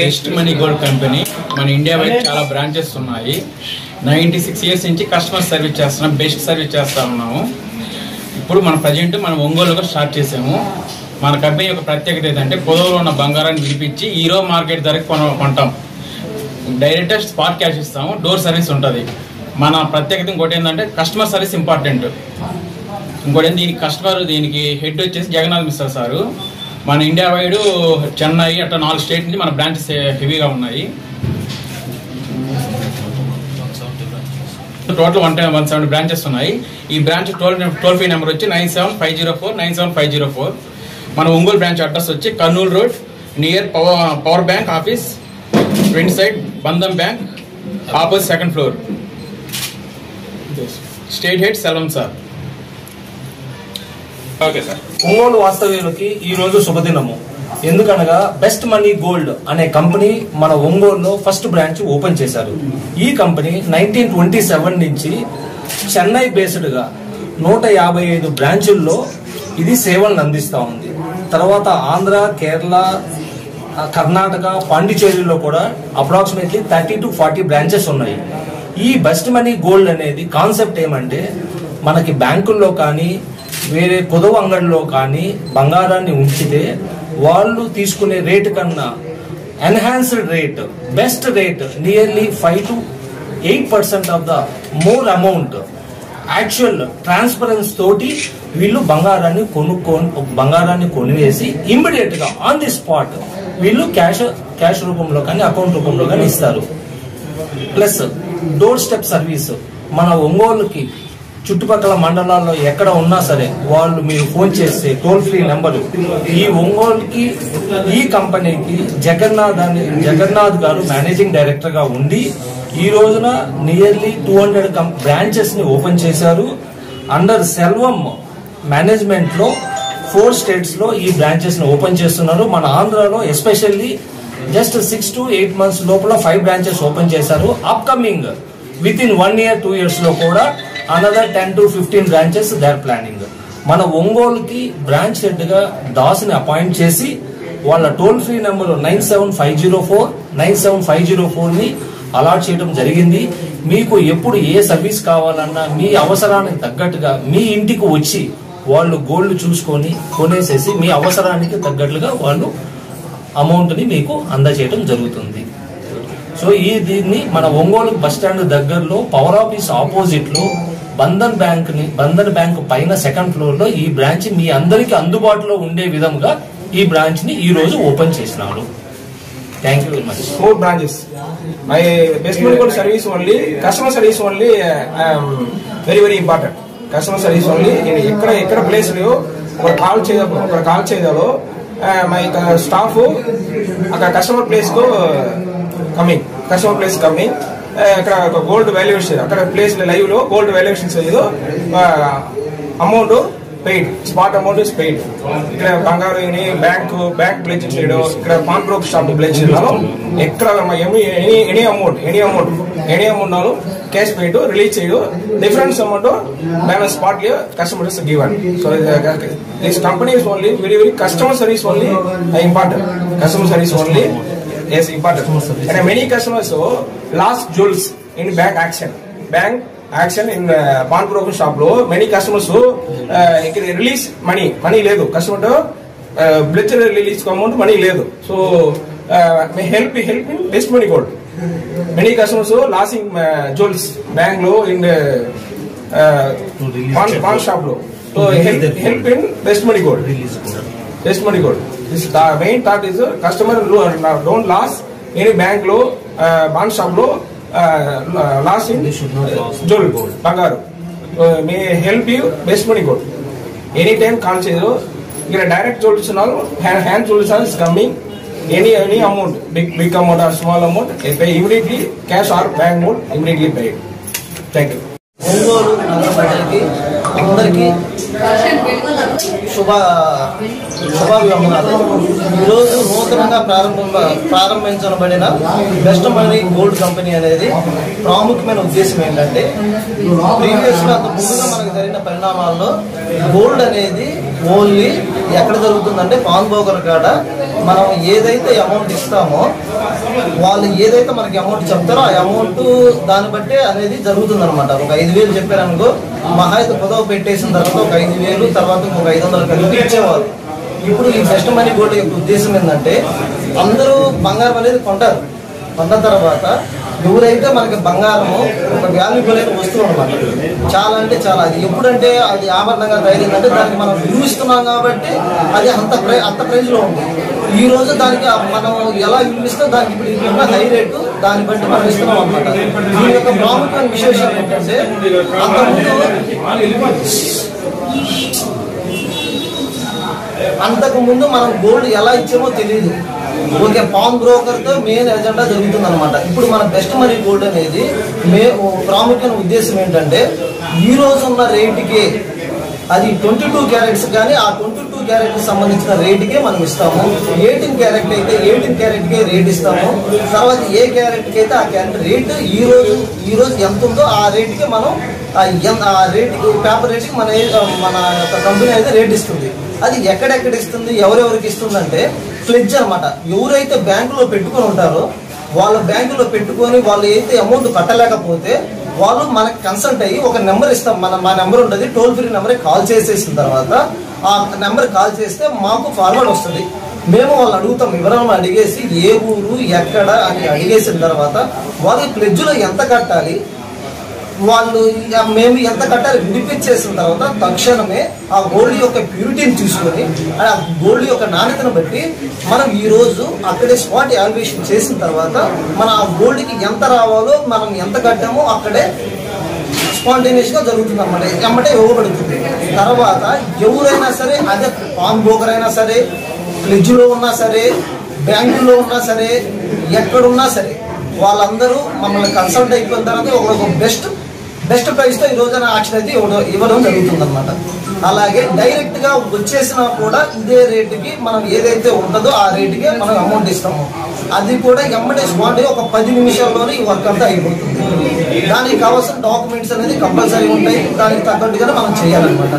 Best money gold company మన India వైపు చాలా బ్రాంచెస్ ఉన్నాయి. 96 years నుంచి కస్టమర్ సర్వీస్ చేస్తున్నాం, బెస్ట్ సర్వీస్ చేస్తా ఉన్నాము. ఇప్పుడు మన ప్రజెంట్ మనం ఒంగోలుగా స్టార్ట్ చేసాము. మన కంపెనీ యొక్క ప్రత్యేకత ఏంటంటే పొదవులో ఉన్న బంగారాన్ని విడిపించి ఈరో మార్కెట్ ధరకు కొంటాం. డైరెక్ట్ స్పాట్ క్యాష్ ఇస్తాము, డోర్ సర్వీస్ ఉంటుంది. మన ప్రత్యేకత ఇంకోటి ఏంటంటే కస్టమర్ సర్వీస్ ఇంపార్టెంట్. ఇంకోటి దీనికి హెడ్ వచ్చేసి జగన్నాథ్ మిశ్రా సారు. మన ఇండియా వైడ్ చెన్నై అట్లా 4 స్టేట్ నుంచి మన బ్రాంచెస్ హెవీగా ఉన్నాయి. టోటల్ 170 బ్రాంచెస్ ఉన్నాయి. ఈ బ్రాంచ్ టోల్ ఫ్రీ నెంబర్ వచ్చి 9750497504. మన ఒంగోలు బ్రాంచ్ అడ్రస్ వచ్చి Kurnool road near power bank office, front side Bandhan bank, opposite 2nd floor. State head Selvam sir. Okay sir. Ongole వాస్తవ్యులకి ఈ రోజు శుభదినము. ఎందుకనగా బెస్ట్ మనీ గోల్డ్ అనే కంపెనీ మన ఒంగోలులో ఫస్ట్ బ్రాంచ్ ఓపెన్ చేశారు. ఈ కంపెనీ 1927 నుంచి చెన్నై బేస్డ్ గా 155 బ్రాంచుల్లో ఇది సేవలను అందిస్తా ఉంది. తర్వాత ఆంధ్ర, కేరళ, కర్ణాటక, పాండిచేరిలో కూడా అప్రాక్సిమేట్లీ 30 to 40 బ్రాంచెస్ ఉన్నాయి. ఈ బెస్ట్ మనీ గోల్డ్ అనేది కాన్సెప్ట్ ఏమంటే మనకి బ్యాంకుల్లో కానీ వేరే పొదవ అంగడిలో కానీ బంగారాన్ని ఉంచితే వాళ్ళు తీసుకునే రేటు కన్నా enhanced rate, best rate, nearly 5 to 8% of the more amount actual transparency తోటి వీళ్ళు బంగారాన్ని కొనివేసి ఇమ్మీడియట్ గా ఆన్ ది స్పాట్ వీళ్ళు క్యాష్ రూపంలో కానీ అకౌంట్ రూపంలో కానీ ఇస్తారు. ప్లస్ డోర్ స్టెప్ సర్వీస్ మన ఒంగోలుకి చుట్టుపక్కల మండలాల్లో ఎక్కడ ఉన్నా సరే వాళ్ళు మీరు ఫోన్ చేస్తే టోల్ ఫ్రీ నెంబరు ఈ ఒంగోలుకి ఈ కంపెనీకి జగన్నాథ్ గారు మేనేజింగ్ డైరెక్టర్ గా ఉండి ఈ రోజున నియర్లీ 200 బ్రాంచెస్ ని ఓపెన్ చేశారు. అండర్ సెల్వం మేనేజ్మెంట్ లో 4 స్టేట్స్ లో ఈ బ్రాంచెస్ ని ఓపెన్ చేస్తున్నారు. మన ఆంధ్రాలో ఎస్పెషల్లీ జస్ట్ 6 to 8 months లోపల 5 బ్రాంచెస్ ఓపెన్ చేశారు. Upcoming within 1 year 2 years లో కూడా another 10 to 15 branches they are planning. మన ఒంగోలుకి బ్రాంచ్ హెడ్ గా దాస్ ని అపాయింట్ చేసి వాళ్ళ టోల్ ఫ్రీ నెంబర్ 97504 ని అలాట్ చేయడం జరిగింది. మీకు ఎప్పుడు ఏ సర్వీస్ కావాలన్నా మీ అవసరానికి తగ్గట్టుగా మీ ఇంటికి వచ్చి వాళ్ళు గోల్డ్ చూసుకొని కొనేసేసి మీ అవసరానికి తగ్గట్లుగా వాళ్ళు అమౌంట్ ని మీకు అందజేయడం జరుగుతుంది. సో దీన్ని మన ఒంగోలు బస్ స్టాండ్ దగ్గరలో పవర్ ఆఫీస్ ఆపోజిట్ లో బంధన్ బ్యాంక్ పైన 2nd floor లో ఈ బ్రాంచ్ మీ అందరికి అందుబాటులో ఉండే విధంగా ఈ బ్రాంచ్ ని ఈ రోజు ఓపెన్ చేసినాడు. Thank you very much. 4 branches. My best money gold service only, customer service only, very important. Customer service only. ఎక్కడ ప్లేస్ లేవు ఒక కాల్ చేయదాలో మై స్టాఫ్ అక్కడ కస్టమర్ ప్లేస్ కమింగ్ అక్కడ గోల్డ్ వాల్యుయేషన్ అక్కడ ప్లేస్ లైవ్ లో gold valuation చేయదు. Amount paid, spot amount is paid. ఇక్కడ బంగారు బ్యాంక్ ప్లేజ్ చేయడం, ఇక్కడ పాన్ బ్రోక్ షాప్ ప్లేజ్ చేయడం, ఎక్కడ ఎనీ అమౌంట్ నాలు క్యాష్ పెయిడ్ రిలీజ్ చేయడం, difference amount balance spot customer is given. So this company is only very customer service only important. Customer service only is important. And many customers lost jewels in bank action in pawn broker shop lo many customers release money ledu customer pledge release amount money ledu. So may help in best money gold. Many customers losing jewels bank lo in pawn shop lo. So help in best money gold. This the main thought is customer don't lose any bank lo bond shop lo last in jewel bangaru. May help you best money gold. Anytime call cheyo ikkada direct jewels nalo hand jewels is coming. Any amount, big amount or small amount, pay immediately cash or bank mode immediately paid. Thank you. Ongole నగర ప్రజలకి అందరికీ శుభాభివందనాలు. ఈరోజు నూతనంగా ప్రారంభించబడిన best money gold company అనేది ప్రాముఖ్యమైన ఉద్దేశం ఏంటంటే ప్రీవియస్ గా ముందుగా మనకు జరిగిన పరిణామాల్లో గోల్డ్ అనేది ఓన్లీ ఎక్కడ జరుగుతుందంటే పాన్ బ్రోకర్ కాడ మనం ఏదైతే అమౌంట్ ఇస్తామో వాళ్ళు ఏదైతే మనకి అమౌంట్ చెప్తారో ఆ అమౌంట్ దాన్ని బట్టే అనేది జరుగుతుంది అనమాట. ఒక 5,000 చెప్పారనుకో, మహా అయితే పొదవ పెట్టేసిన తర్వాత ఒక 5,000 తర్వాత ఒక 500 కలిపి ఇచ్చేవారు. ఇప్పుడు ఈ బెస్ట్ మనీ గోల్డ్ యొక్క ఉద్దేశం ఏంటంటే అందరూ బంగారం అనేది కొంటారు. కొన్న తర్వాత ఎవరైతే మనకి బంగారము ఒక వాల్యూబుల్ అయిన వస్తువు అనమాట. చాలా అంటే చాలా, అది ఎప్పుడంటే అది ఆభరణంగా తయారైందంటే దానికి మనం విలువిస్తున్నాం కాబట్టి అది అంత ప్రైజ్లో ఉంది. ఈ రోజు దానికి మనం ఎలా విలువిస్తాం దానికి ఇప్పుడు ఇప్పుడున్న హై రేటు దాన్ని బట్టి మనం ఇస్తున్నాం అనమాట. దీని యొక్క ప్రాముఖ్యమైన విశేషం ఏంటంటే అంతకుముందు మనం గోల్డ్ ఎలా ఇచ్చామో తెలియదు. ఓకే, పాన్ బ్రోకర్తో మెయిన్ ఎజెండా జరుగుతుంది అనమాట. ఇప్పుడు మన బెస్ట్ మనీ గోల్డ్ అనేది ప్రాముఖ్యమైన ఉద్దేశం ఏంటంటే ఈ రోజు ఉన్న రేటుకి అది 22 క్యారెట్స్ కానీ ఆ 22 క్యారెట్కి సంబంధించిన రేటుకే మనం ఇస్తాము. 18 క్యారెట్ అయితే 18 క్యారెట్కే రేట్ ఇస్తాము. తర్వాత ఏ క్యారెట్కి అయితే ఆ క్యారెట్ రేటు ఈ రోజు ఎంత ఉందో ఆ రేటుకి మనం ఆ రేటుకి పేపర్ రేటుకి మన యొక్క కంపెనీ అయితే రేట్ ఇస్తుంది. అది ఎక్కడెక్కడ ఇస్తుంది, ఎవరెవరికి ఇస్తుంది అంటే ఫ్లెడ్జ్ అనమాట. ఎవరైతే బ్యాంకులో పెట్టుకొని ఉంటారో వాళ్ళ బ్యాంకులో పెట్టుకొని వాళ్ళు అయితే అమౌంట్ కట్టలేకపోతే వాళ్ళు మనకి కన్సల్ట్ అయ్యి ఒక నెంబర్ ఇస్తాం. మా నెంబర్ ఉంటుంది, టోల్ ఫ్రీ నెంబర్. కాల్ చేసేసిన తర్వాత ఆ నెంబర్ కాల్ చేస్తే మాకు ఫార్వర్డ్ వస్తుంది. మేము వాళ్ళు అడుగుతాం, వివరాలను అడిగేసి ఏ ఊరు ఎక్కడ అని అడిగేసిన తర్వాత వాళ్ళ ప్లెడ్జ్లో ఎంత కట్టాలి, వాళ్ళు మేము ఎంత కట్టాలి వినిపించేసిన తర్వాత తక్షణమే ఆ గోల్డ్ యొక్క ప్యూరిటీని తీసుకొని ఆ గోల్డ్ యొక్క నాణ్యతను బట్టి మనం ఈ రోజు అక్కడే స్పాట్ వాల్యుయేషన్ చేసిన తర్వాత మన ఆ గోల్డ్కి ఎంత రావాలో మనం ఎంత కట్టామో అక్కడే స్పాంటేనియస్ గా జరుగుతుంది అన్నమాట. ఎమ్మటే ఇవ్వబడుతుంది. తర్వాత ఎవరైనా సరే, అదే పాన్ బ్రోకర్ అయినా సరే, ఫ్లెడ్జ్లో ఉన్నా సరే, బ్యాంకుల్లో ఉన్నా సరే, ఎక్కడున్నా సరే వాళ్ళందరూ మమ్మల్ని కన్సల్ట్ అయిపోయిన తర్వాత ఒక బెస్ట్ ప్రైస్తో ఈ రోజున యాక్షన్ అయితే ఇవ్వడం జరుగుతుంది అనమాట. అలాగే డైరెక్ట్ గా వచ్చేసినా కూడా ఇదే రేటుకి మనం ఏదైతే ఉంటుందో ఆ రేటుకే మనం అమౌంట్ ఇస్తాము. అది కూడా ఎమ్మటే స్పాట్ ఒక 10 నిమిషాల్లోనే ఈ వర్క్ అంతా అయిపోతుంది. దానికి కావాల్సిన డాక్యుమెంట్స్ అనేది కంపల్సరీ ఉంటాయి. దానికి తగ్గట్టుగానే మనం చేయాలన్నమాట.